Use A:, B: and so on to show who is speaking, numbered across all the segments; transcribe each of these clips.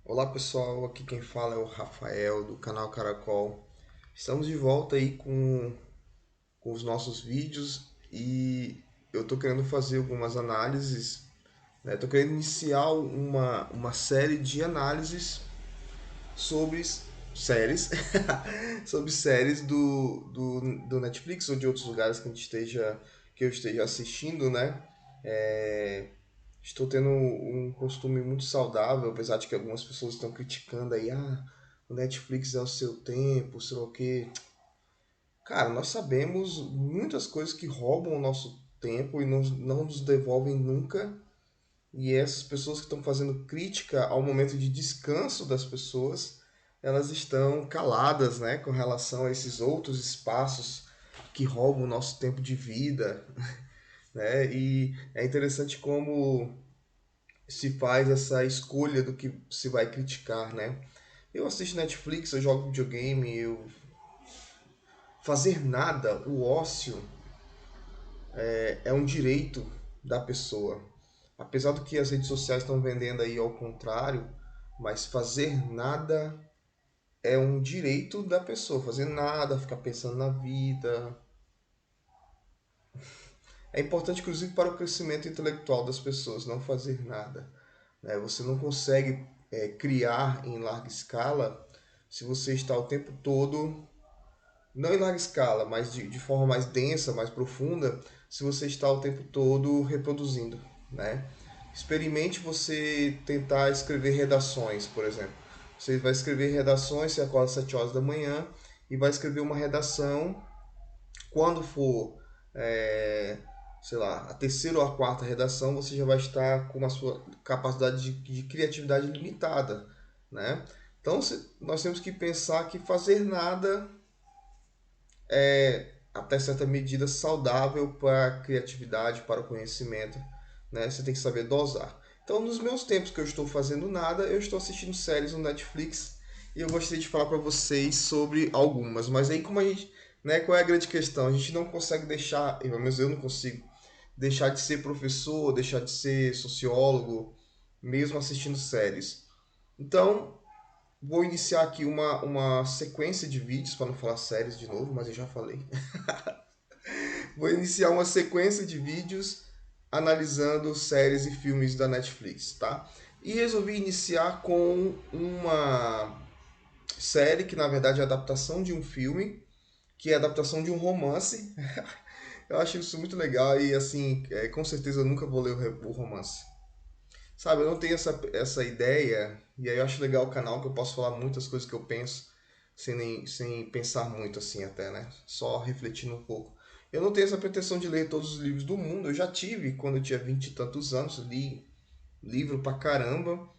A: Olá pessoal, aqui quem fala é o Rafael do canal Caracol. Estamos de volta aí com os nossos vídeos e eu tô querendo fazer algumas análises, né? Tô querendo iniciar uma série de análises sobre séries, sobre séries do Netflix ou de outros lugares que eu esteja assistindo, né? É, Estou tendo um costume muito saudável, apesar de que algumas pessoas estão criticando aí, o Netflix é o seu tempo, sei lá o quê. Cara, nós sabemos muitas coisas que roubam o nosso tempo e não nos devolvem nunca. E essas pessoas que estão fazendo crítica ao momento de descanso das pessoas, elas estão caladas, né, com relação a esses outros espaços que roubam o nosso tempo de vida, né? E é interessante como se faz essa escolha do que se vai criticar, né? Eu assisto Netflix, eu jogo videogame, eu fazer nada, o ócio é um direito da pessoa. Apesar do que as redes sociais estão vendendo aí ao contrário, mas fazer nada é um direito da pessoa. Fazer nada, ficar pensando na vida. É importante, inclusive, para o crescimento intelectual das pessoas, não fazer nada. Né? Você não consegue criar em larga escala se você está o tempo todo, não em larga escala, mas de forma mais densa, mais profunda, se você está o tempo todo reproduzindo, né? Experimente você tentar escrever redações, por exemplo. Você vai escrever redações, você acorda às 7 horas da manhã e vai escrever uma redação. Quando for, é, sei lá, a terceira ou a quarta redação, você já vai estar com a sua capacidade de criatividade limitada, né? Então, nós temos que pensar que fazer nada é, até certa medida, saudável para a criatividade, para o conhecimento, né? Você tem que saber dosar. Então, nos meus tempos que eu estou fazendo nada, eu estou assistindo séries no Netflix e eu gostaria de falar para vocês sobre algumas. Mas aí, como a gente, né? Qual é a grande questão? A gente não consegue deixar, pelo menos eu não consigo, deixar de ser professor, deixar de ser sociólogo, mesmo assistindo séries. Então, vou iniciar aqui uma sequência de vídeos, para não falar séries de novo, mas eu já falei. Vou iniciar uma sequência de vídeos analisando séries e filmes da Netflix, tá? E resolvi iniciar com uma série que na verdade é a adaptação de um filme, que é a adaptação de um romance. Eu acho isso muito legal e assim, com certeza eu nunca vou ler o romance. Sabe, eu não tenho essa ideia, e aí eu acho legal o canal que eu posso falar muitas coisas que eu penso sem pensar muito assim até, né? Só refletindo um pouco. Eu não tenho essa pretensão de ler todos os livros do mundo, eu já tive quando eu tinha 20 e tantos anos, li livro pra caramba,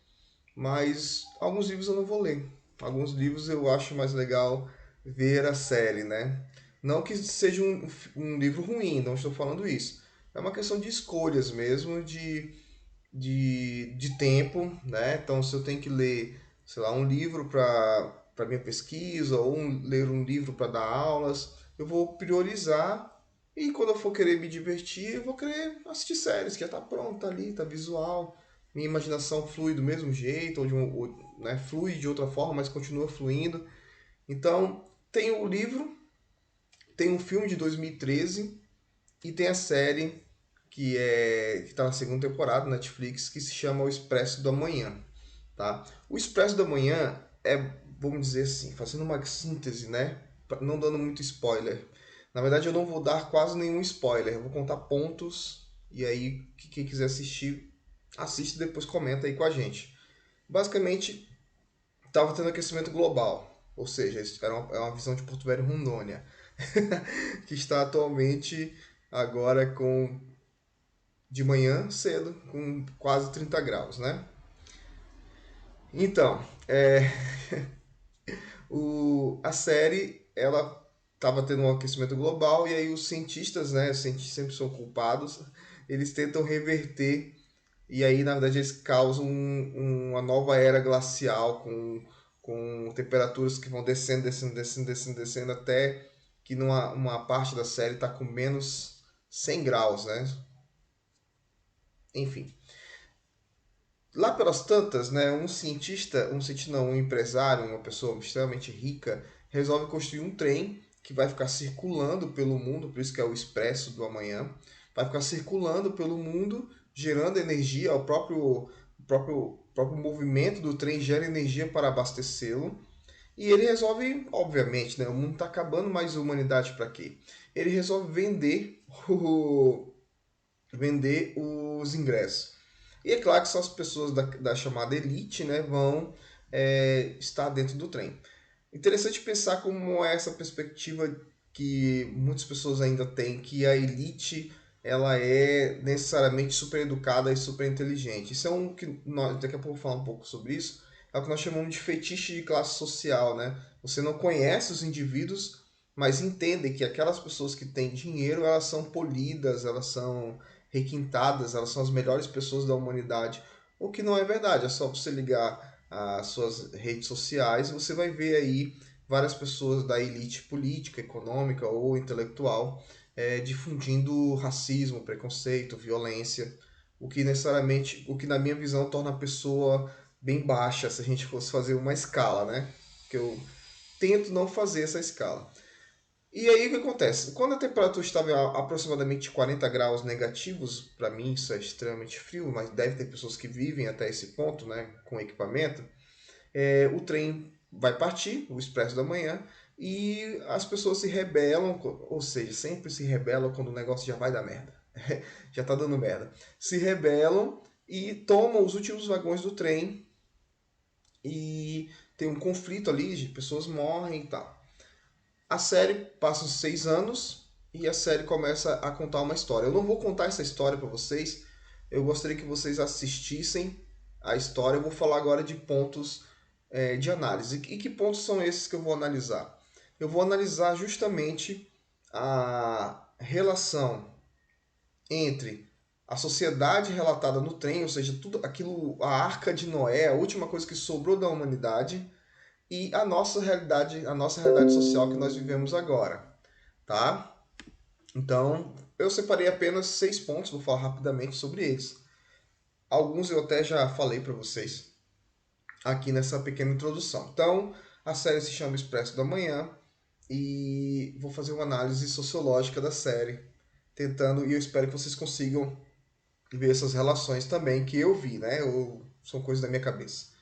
A: mas alguns livros eu não vou ler. Alguns livros eu acho mais legal ver a série, né? Não que seja um livro ruim, não estou falando isso. É uma questão de escolhas mesmo, de tempo, né? Então, se eu tenho que ler, sei lá, um livro para minha pesquisa ou ler um livro para dar aulas, eu vou priorizar e quando eu for querer me divertir, eu vou querer assistir séries, que já tá pronto, tá ali, tá visual. Minha imaginação flui do mesmo jeito, né, flui de outra forma, mas continua fluindo. Então, tem o livro, tem um filme de 2013 e tem a série que está na segunda temporada na Netflix, que se chama O Expresso do Amanhã, tá? O Expresso do Amanhã é, vamos dizer assim, fazendo uma síntese, né? Não dando muito spoiler. Na verdade, eu não vou dar quase nenhum spoiler. Eu vou contar pontos e aí quem quiser assistir, assiste e depois comenta aí com a gente. Basicamente, estava tendo aquecimento global, ou seja, isso é uma visão de Porto Velho Rondônia, que está atualmente agora com de manhã cedo, com quase 30 graus, né? Então, a série, ela estava tendo um aquecimento global e aí os cientistas, né, os cientistas sempre são culpados, eles tentam reverter e aí, na verdade, eles causam uma nova era glacial com temperaturas que vão descendo, descendo, descendo, descendo, descendo até que numa uma parte da série está com menos 100 graus, né? Enfim, Lá pelas tantas, né, um empresário, uma pessoa extremamente rica, resolve construir um trem que vai ficar circulando pelo mundo, por isso que é o Expresso do Amanhã, vai ficar circulando pelo mundo, gerando energia, o próprio movimento do trem gera energia para abastecê-lo, e ele resolve, obviamente, né, o mundo está acabando, mas a humanidade para quê? Ele resolve vender os ingressos. E é claro que só as pessoas da chamada elite, né, vão estar dentro do trem. Interessante pensar como é essa perspectiva que muitas pessoas ainda têm, que a elite ela é necessariamente super educada e super inteligente. Isso é um que nós, daqui a pouco eu vou falar um pouco sobre isso, é o que nós chamamos de fetiche de classe social, né? Você não conhece os indivíduos, mas entende que aquelas pessoas que têm dinheiro, elas são polidas, elas são requintadas, elas são as melhores pessoas da humanidade. O que não é verdade, é só você ligar as suas redes sociais, você vai ver aí várias pessoas da elite política, econômica ou intelectual difundindo racismo, preconceito, violência, o que na minha visão torna a pessoa bem baixa se a gente fosse fazer uma escala, né? Que eu tento não fazer essa escala. E aí o que acontece? Quando a temperatura estava a aproximadamente 40 graus negativos, para mim isso é extremamente frio, mas deve ter pessoas que vivem até esse ponto, né, com equipamento, o trem vai partir, o expresso da manhã, e as pessoas se rebelam, ou seja, sempre se rebelam quando o negócio já vai dar merda. Já tá dando merda. Se rebelam e tomam os últimos vagões do trem e tem um conflito ali, pessoas morrem e tal. A série passa uns 6 anos e a série começa a contar uma história. Eu não vou contar essa história para vocês, eu gostaria que vocês assistissem a história. Eu vou falar agora de pontos de análise. E que pontos são esses que eu vou analisar? Eu vou analisar justamente a relação entre a sociedade relatada no trem, ou seja, tudo aquilo, a Arca de Noé, a última coisa que sobrou da humanidade, e a nossa realidade social que nós vivemos agora, tá? Então, eu separei apenas 6 pontos, vou falar rapidamente sobre eles. Alguns eu até já falei para vocês aqui nessa pequena introdução. Então, a série se chama Expresso da Manhã e vou fazer uma análise sociológica da série, tentando, e eu espero que vocês consigam ver essas relações também que eu vi, né? São coisas da minha cabeça.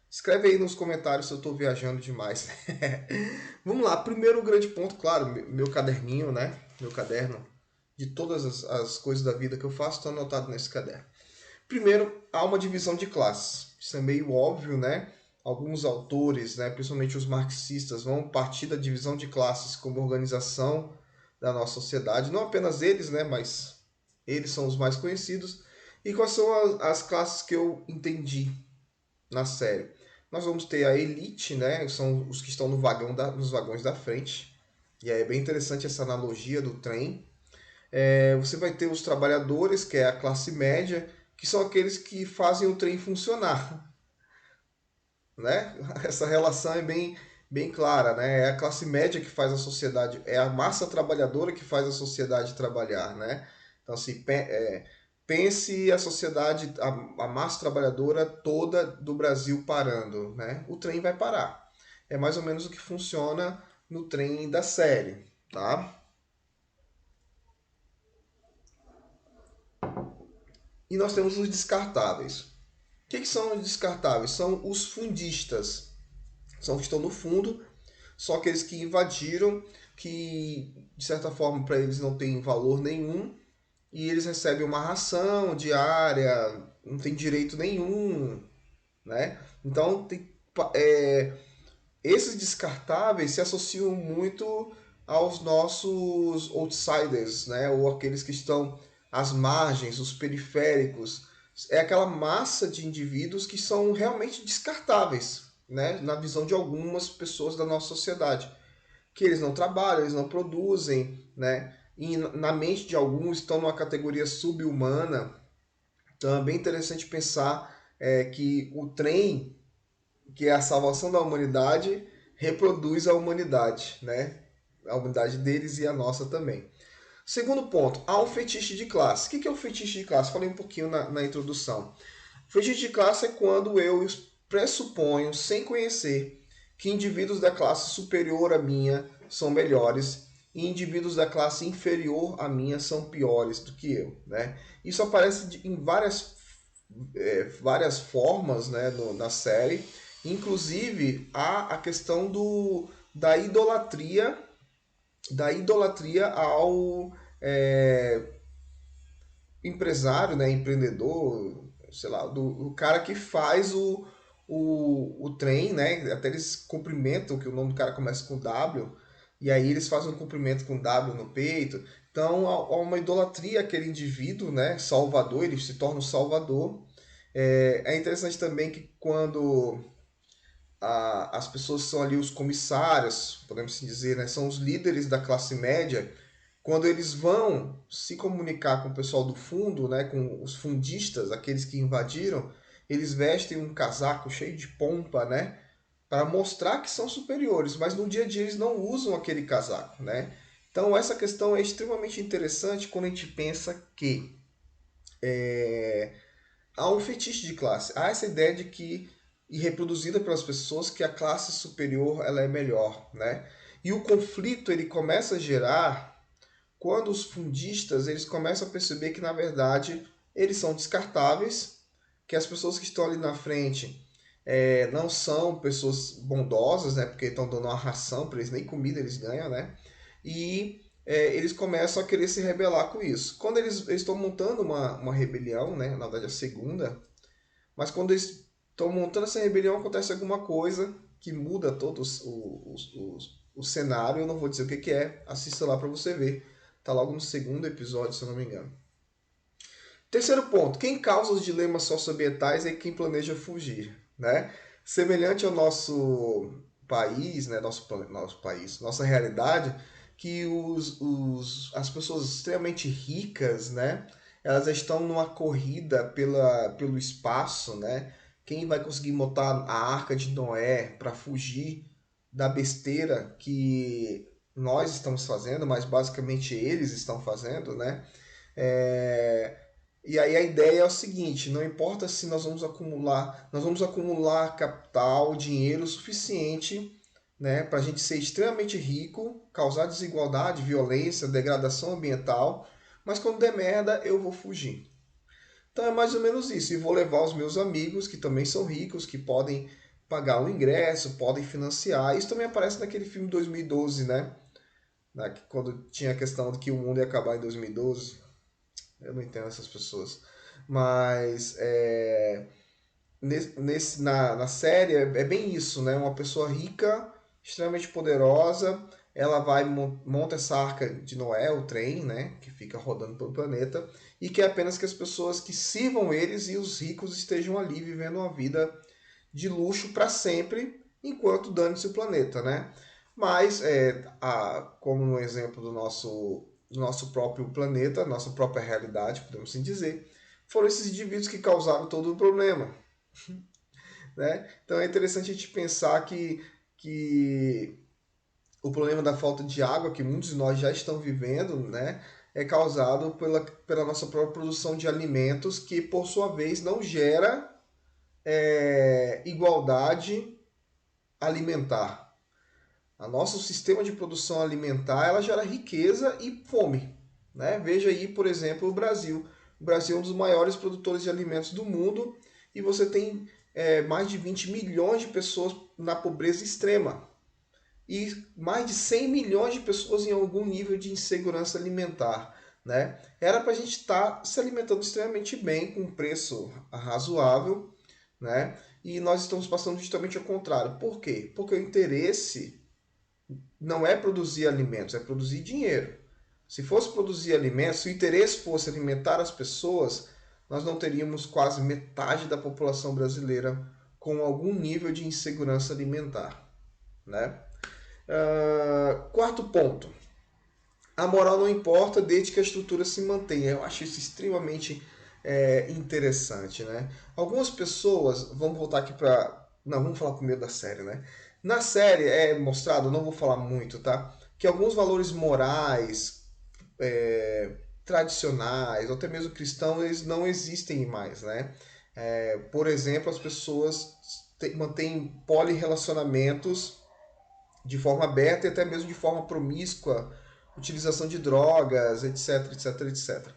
A: Escreve aí nos comentários se eu estou viajando demais. Vamos lá, primeiro grande ponto, claro, meu caderninho, né? Meu caderno de todas as coisas da vida que eu faço está anotado nesse caderno. Primeiro, há uma divisão de classes. Isso é meio óbvio, né? Alguns autores, né, principalmente os marxistas, vão partir da divisão de classes como organização da nossa sociedade. Não apenas eles, né, mas eles são os mais conhecidos. E quais são as classes que eu entendi na série? Nós vamos ter a elite, né, são os que estão nos vagões da frente. E aí é bem interessante essa analogia do trem. Você vai ter os trabalhadores, que é a classe média, que são aqueles que fazem o trem funcionar, né? Essa relação é bem clara, né? É a classe média que faz a sociedade, é a massa trabalhadora que faz a sociedade trabalhar, né? Então, assim, pense a sociedade, a massa trabalhadora toda do Brasil parando, né? O trem vai parar. É mais ou menos o que funciona no trem da série, tá? E nós temos os descartáveis. O que são os descartáveis? São os fundistas. São os que estão no fundo, só aqueles que invadiram, que de certa forma para eles não tem valor nenhum, e eles recebem uma ração diária, não tem direito nenhum, né? Então esses descartáveis se associam muito aos nossos outsiders, né? Ou aqueles que estão às margens, os periféricos. É aquela massa de indivíduos que são realmente descartáveis, né? Na visão de algumas pessoas da nossa sociedade. Que eles não trabalham, eles não produzem, né? E na mente de alguns estão numa categoria subhumana. Então é bem interessante pensar que o trem, que é a salvação da humanidade, reproduz a humanidade, né? A humanidade deles e a nossa também. Segundo ponto, há um fetiche de classe. O que é o fetiche de classe? Falei um pouquinho na introdução. Fetiche de classe é quando eu pressuponho, sem conhecer, que indivíduos da classe superior à minha são melhores e indivíduos da classe inferior à minha são piores do que eu, né? Isso aparece em várias formas, né, na série. Inclusive há a questão da idolatria ao é, empresário, né, empreendedor, sei lá, do cara que faz o trem, né? Até eles cumprimentam, que o nome do cara começa com W, e aí eles fazem um cumprimento com W no peito. Então há uma idolatria àquele indivíduo, né? Salvador, ele se torna o salvador. É interessante também que quando as pessoas são ali os comissários, podemos assim dizer, né? São os líderes da classe média, quando eles vão se comunicar com o pessoal do fundo, né, com os fundistas, aqueles que invadiram, eles vestem um casaco cheio de pompa, né, para mostrar que são superiores, mas no dia a dia eles não usam aquele casaco, né? Então essa questão é extremamente interessante quando a gente pensa que há um fetiche de classe, há essa ideia de que e reproduzida pelas pessoas que a classe superior ela é melhor, né? E o conflito ele começa a gerar quando os fundistas eles começam a perceber que na verdade eles são descartáveis, que as pessoas que estão ali na frente não são pessoas bondosas, né? Porque estão dando uma ração para eles, nem comida eles ganham, né? E eles começam a querer se rebelar com isso. Quando eles estão montando uma rebelião, né? Na verdade a segunda, mas quando eles estão montando essa rebelião acontece alguma coisa que muda todo o cenário. Eu não vou dizer o que, que é, assista lá para você ver. Tá logo no segundo episódio, se eu não me engano. Terceiro ponto, quem causa os dilemas socioambientais é quem planeja fugir, né? Semelhante ao nosso país, né, nosso país, nossa realidade, que as pessoas extremamente ricas, né, elas estão numa corrida pelo espaço, né? Quem vai conseguir montar a Arca de Noé para fugir da besteira que nós estamos fazendo, mas basicamente eles estão fazendo, né? É, e aí a ideia é o seguinte, não importa se nós vamos acumular capital, dinheiro suficiente, né, para a gente ser extremamente rico, causar desigualdade, violência, degradação ambiental, mas quando der merda eu vou fugir. Então é mais ou menos isso, e vou levar os meus amigos que também são ricos, que podem pagar o ingresso, podem financiar. Isso também aparece naquele filme 2012, né? Quando tinha a questão de que o mundo ia acabar em 2012. Eu não entendo essas pessoas. Mas na série é bem isso, né? Uma pessoa rica, extremamente poderosa, ela monta essa arca de Noé, o trem, né? Que fica rodando pelo planeta, e quer apenas que as pessoas que sirvam eles e os ricos estejam ali vivendo uma vida de luxo para sempre, enquanto dane-se o planeta, né? Mas, como no exemplo do nosso próprio planeta, nossa própria realidade, podemos assim dizer, foram esses indivíduos que causaram todo o problema, né? Então é interessante a gente pensar que o problema da falta de água, que muitos de nós já estão vivendo, né, é causado pela nossa própria produção de alimentos, que por sua vez não gera igualdade alimentar. A nosso sistema de produção alimentar ela gera riqueza e fome, né? Veja aí, por exemplo, o Brasil. O Brasil é um dos maiores produtores de alimentos do mundo e você tem mais de 20 milhões de pessoas na pobreza extrema e mais de 100 milhões de pessoas em algum nível de insegurança alimentar, né? Era para a gente estar se alimentando extremamente bem, com um preço razoável, né? E nós estamos passando justamente ao contrário. Por quê? Porque o interesse não é produzir alimentos, é produzir dinheiro. Se fosse produzir alimentos, se o interesse fosse alimentar as pessoas, nós não teríamos quase metade da população brasileira com algum nível de insegurança alimentar, né? Quarto ponto. A moral não importa desde que a estrutura se mantenha. Eu acho isso extremamente interessante, né? Algumas pessoas, vamos voltar aqui para... Não, vamos falar primeiro da série, né? Na série é mostrado, não vou falar muito, tá? Que alguns valores morais, tradicionais, ou até mesmo cristãos, eles não existem mais, né? Por exemplo, as pessoas mantêm polirrelacionamentos de forma aberta e até mesmo de forma promíscua, utilização de drogas, etc, etc, etc.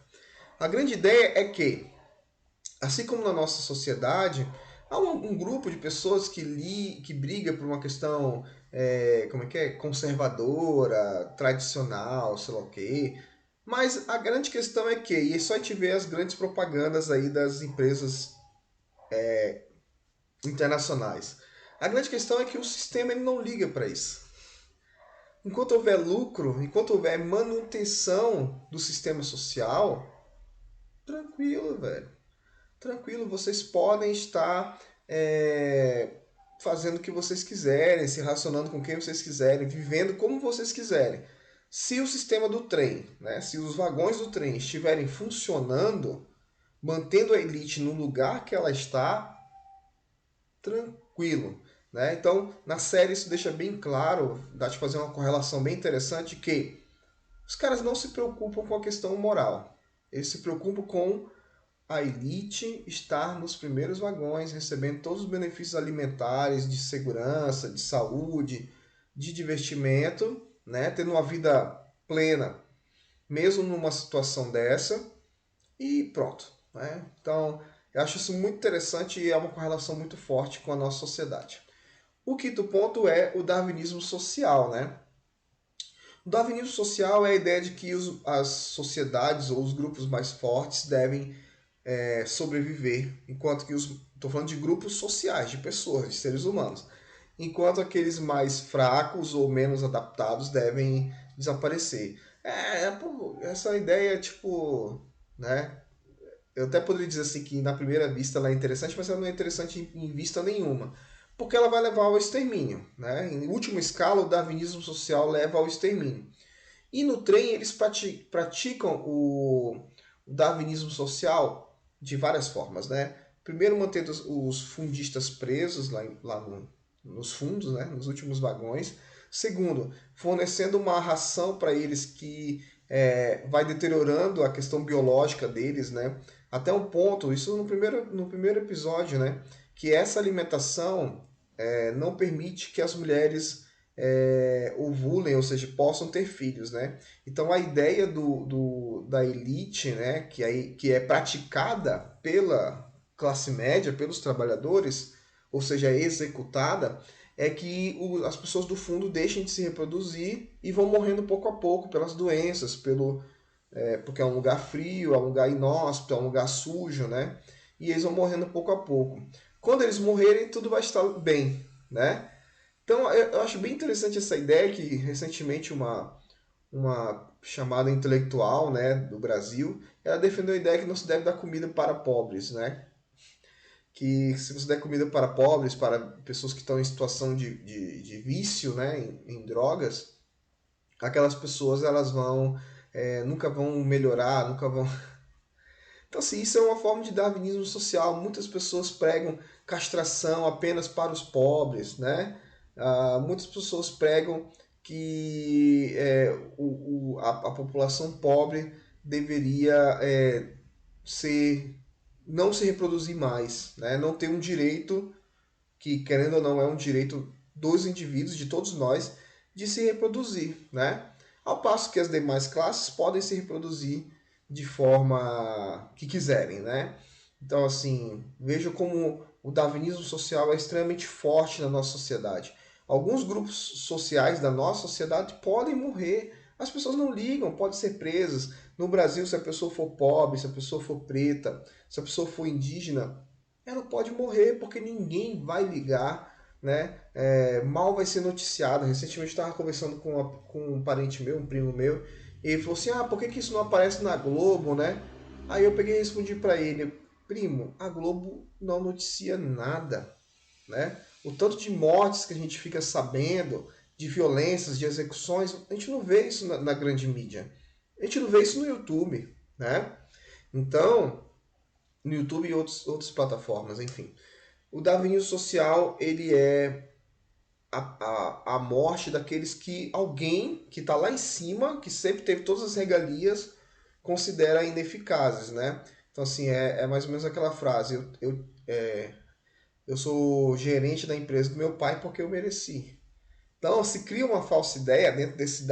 A: A grande ideia é que, assim como na nossa sociedade, há um grupo de pessoas que briga por uma questão como é que é? Conservadora, tradicional, sei lá o quê. Mas a grande questão é que, e é só a gente ver as grandes propagandas aí das empresas internacionais. A grande questão é que o sistema ele não liga para isso. Enquanto houver lucro, enquanto houver manutenção do sistema social, tranquilo, velho. Tranquilo, vocês podem estar fazendo o que vocês quiserem, se relacionando com quem vocês quiserem, vivendo como vocês quiserem. Se o sistema do trem, né, se os vagões do trem estiverem funcionando, mantendo a elite no lugar que ela está, tranquilo. Né? Então, na série isso deixa bem claro, dá de fazer uma correlação bem interessante, que os caras não se preocupam com a questão moral. Eles se preocupam com a elite estar nos primeiros vagões, recebendo todos os benefícios alimentares, de segurança, de saúde, de divertimento, né? Tendo uma vida plena, mesmo numa situação dessa, e pronto. Né? Então, eu acho isso muito interessante e é uma correlação muito forte com a nossa sociedade. O quinto ponto é o darwinismo social, né? O darwinismo social é a ideia de que as sociedades ou os grupos mais fortes devem sobreviver, enquanto que estou falando de grupos sociais, de pessoas, de seres humanos, enquanto aqueles mais fracos ou menos adaptados devem desaparecer. Essa ideia, tipo, né? Eu até poderia dizer assim que na primeira vista ela é interessante, mas ela não é interessante em vista nenhuma, porque ela vai levar ao extermínio, né? Em última escala, o darwinismo social leva ao extermínio. E no trem eles praticam o darwinismo social de várias formas, né? Primeiro, mantendo os fundistas presos nos fundos, né? Nos últimos vagões. Segundo, fornecendo uma ração para eles que vai deteriorando a questão biológica deles, né? Até um ponto, isso no primeiro episódio, né? Que essa alimentação não permite que as mulheres ovulem, ou seja, possam ter filhos, né? Então a ideia da elite, né, que é praticada pela classe média, pelos trabalhadores, ou seja, é executada, é que as pessoas do fundo deixem de se reproduzir e vão morrendo pouco a pouco pelas doenças, porque é um lugar frio, é um lugar inóspito, é um lugar sujo, né? E eles vão morrendo pouco a pouco. Quando eles morrerem, tudo vai estar bem, né? Então, eu acho bem interessante essa ideia que recentemente uma chamada intelectual, né, do Brasil, ela defendeu a ideia que não se deve dar comida para pobres, né? Que se você der comida para pobres, para pessoas que estão em situação de vício, né, em drogas, aquelas pessoas elas nunca vão melhorar, nunca vão. Então, assim, isso é uma forma de darwinismo social. Muitas pessoas pregam castração apenas para os pobres, né? Muitas pessoas pregam que a população pobre deveria ser não se reproduzir mais, né? Não ter um direito que, querendo ou não, é um direito dos indivíduos, de todos nós, de se reproduzir, né? Ao passo que as demais classes podem se reproduzir de forma que quiserem, né? Então, assim, vejo como o darwinismo social é extremamente forte na nossa sociedade. Alguns grupos sociais da nossa sociedade podem morrer, as pessoas não ligam, podem ser presas. No Brasil, se a pessoa for pobre, se a pessoa for preta, se a pessoa for indígena, ela pode morrer porque ninguém vai ligar, né? Mal vai ser noticiado. Recentemente eu estava conversando com um parente meu, um primo meu, e ele falou assim: por que isso não aparece na Globo, né? Aí eu peguei e respondi para ele: primo, a Globo não noticia nada, né? O tanto de mortes que a gente fica sabendo, de violências, de execuções, a gente não vê isso na grande mídia. A gente não vê isso no YouTube, né? Então, no YouTube e outras plataformas, enfim. O darwinismo social, ele é a morte daqueles que alguém que está lá em cima, que sempre teve todas as regalias, considera ineficazes, né? Então, assim, é mais ou menos aquela frase: eu sou gerente da empresa do meu pai porque eu mereci. Então, se cria uma falsa ideia dentro desse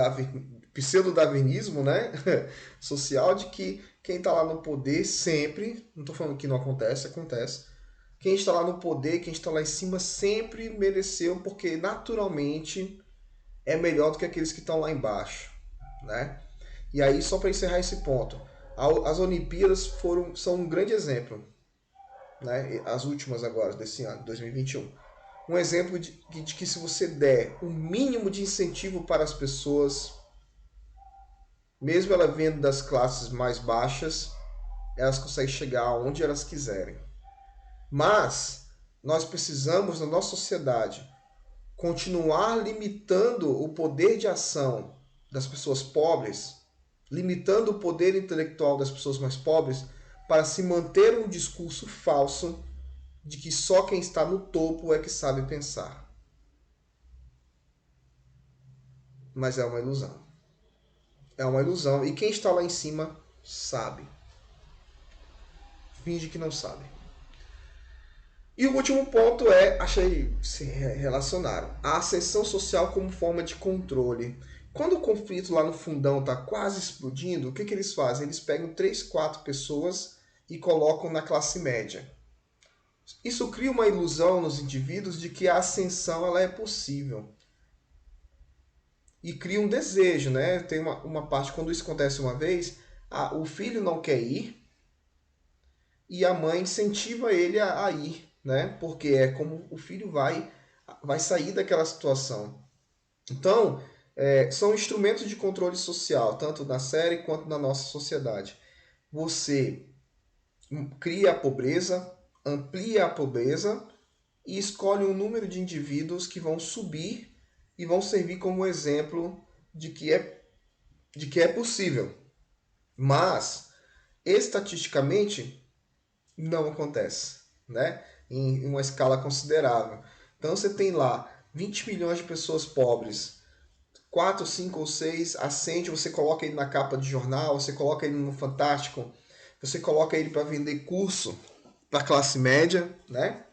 A: pseudo-darwinismo, né, social, de que quem está lá no poder sempre, não estou falando que não acontece, acontece, quem está lá no poder, quem está lá em cima, sempre mereceu, porque naturalmente é melhor do que aqueles que estão lá embaixo, né? E aí, só para encerrar esse ponto, as Olimpíadas são um grande exemplo, né? As últimas agora, desse ano, 2021. Um exemplo de que se você der o mínimo de incentivo para as pessoas, mesmo ela vindo das classes mais baixas, elas conseguem chegar aonde elas quiserem. Mas nós precisamos, na nossa sociedade, continuar limitando o poder de ação das pessoas pobres, limitando o poder intelectual das pessoas mais pobres, para se manter um discurso falso de que só quem está no topo é que sabe pensar. Mas é uma ilusão. É uma ilusão. E quem está lá em cima sabe. Finge que não sabe. E o último ponto achei se relacionaram, a ascensão social como forma de controle. Quando o conflito lá no fundão está quase explodindo, o que eles fazem? Eles pegam 3, 4 pessoas e colocam na classe média. Isso cria uma ilusão nos indivíduos de que a ascensão ela é possível. E cria um desejo, né? Tem uma parte, quando isso acontece uma vez, o filho não quer ir e a mãe incentiva ele a ir, né? Porque é como o filho vai sair daquela situação. Então, são instrumentos de controle social, tanto na série quanto na nossa sociedade. Você cria a pobreza, amplia a pobreza e escolhe um número de indivíduos que vão subir e vão servir como exemplo de que é possível. Mas, estatisticamente, não acontece, né? Em uma escala considerável. Então você tem lá 20 milhões de pessoas pobres, 4, 5 ou 6 acende, você coloca ele na capa de jornal, você coloca ele no Fantástico, você coloca ele para vender curso para a classe média, né?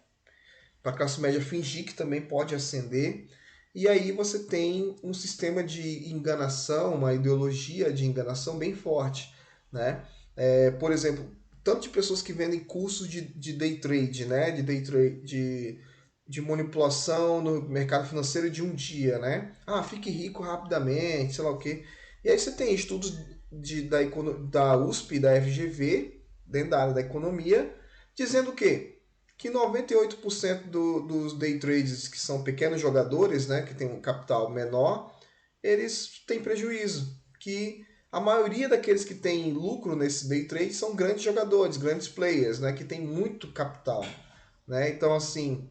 A: Para a classe média fingir que também pode ascender. E aí você tem um sistema de enganação, uma ideologia de enganação bem forte, né? Por exemplo, tanto de pessoas que vendem cursos de day trade, né? De manipulação no mercado financeiro de um dia, né? Fique rico rapidamente, sei lá o quê. E aí você tem estudos da USP, da FGV, dentro da área da economia, dizendo o quê? Que 98% dos day traders, que são pequenos jogadores, né, que têm um capital menor, eles têm prejuízo. Que a maioria daqueles que têm lucro nesse day trade são grandes jogadores, grandes players, né, que têm muito capital. Né? Então, assim,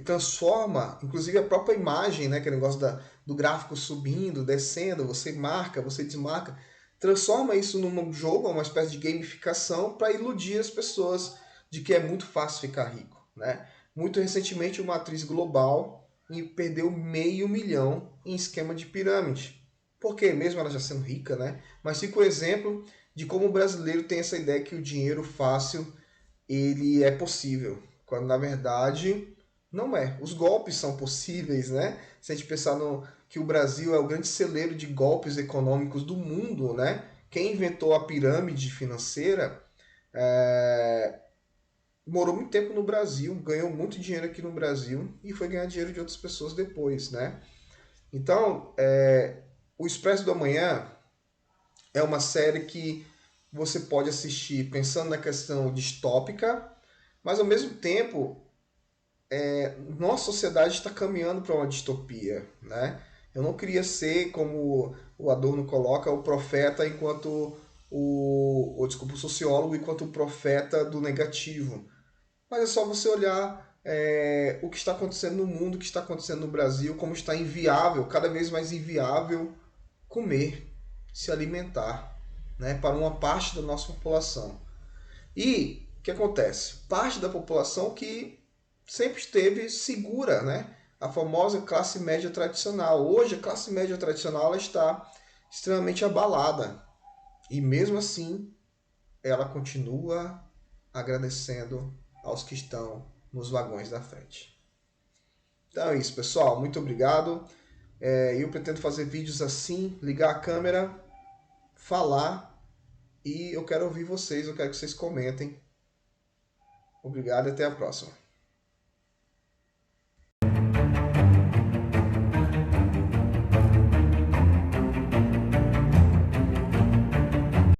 A: transforma, inclusive a própria imagem, né, que é o negócio do gráfico subindo, descendo, você marca, você desmarca, transforma isso num jogo, uma espécie de gamificação para iludir as pessoas de que é muito fácil ficar rico. Né? Muito recentemente, uma atriz global perdeu 500 mil em esquema de pirâmide. Por quê? Mesmo ela já sendo rica, né? Mas fica o exemplo de como o brasileiro tem essa ideia que o dinheiro fácil ele é possível, quando na verdade não é. Os golpes são possíveis, né? Se a gente pensar que o Brasil é o grande celeiro de golpes econômicos do mundo, né? Quem inventou a pirâmide financeira morou muito tempo no Brasil, ganhou muito dinheiro aqui no Brasil e foi ganhar dinheiro de outras pessoas depois, né? Então, o Expresso do Amanhã é uma série que você pode assistir pensando na questão distópica, mas ao mesmo tempo nossa sociedade está caminhando para uma distopia, né? Eu não queria ser, como o Adorno coloca, o profeta enquanto desculpa, o sociólogo enquanto o profeta do negativo. Mas é só você olhar o que está acontecendo no mundo, o que está acontecendo no Brasil, como está inviável, cada vez mais inviável comer, se alimentar, né? Para uma parte da nossa população. E o que acontece? Parte da população que sempre esteve segura, né? A famosa classe média tradicional. Hoje a classe média tradicional ela está extremamente abalada. E mesmo assim ela continua agradecendo aos que estão nos vagões da frente. Então é isso, pessoal. Muito obrigado. Eu pretendo fazer vídeos assim, ligar a câmera, falar, e eu quero ouvir vocês, eu quero que vocês comentem. Obrigado e até a próxima.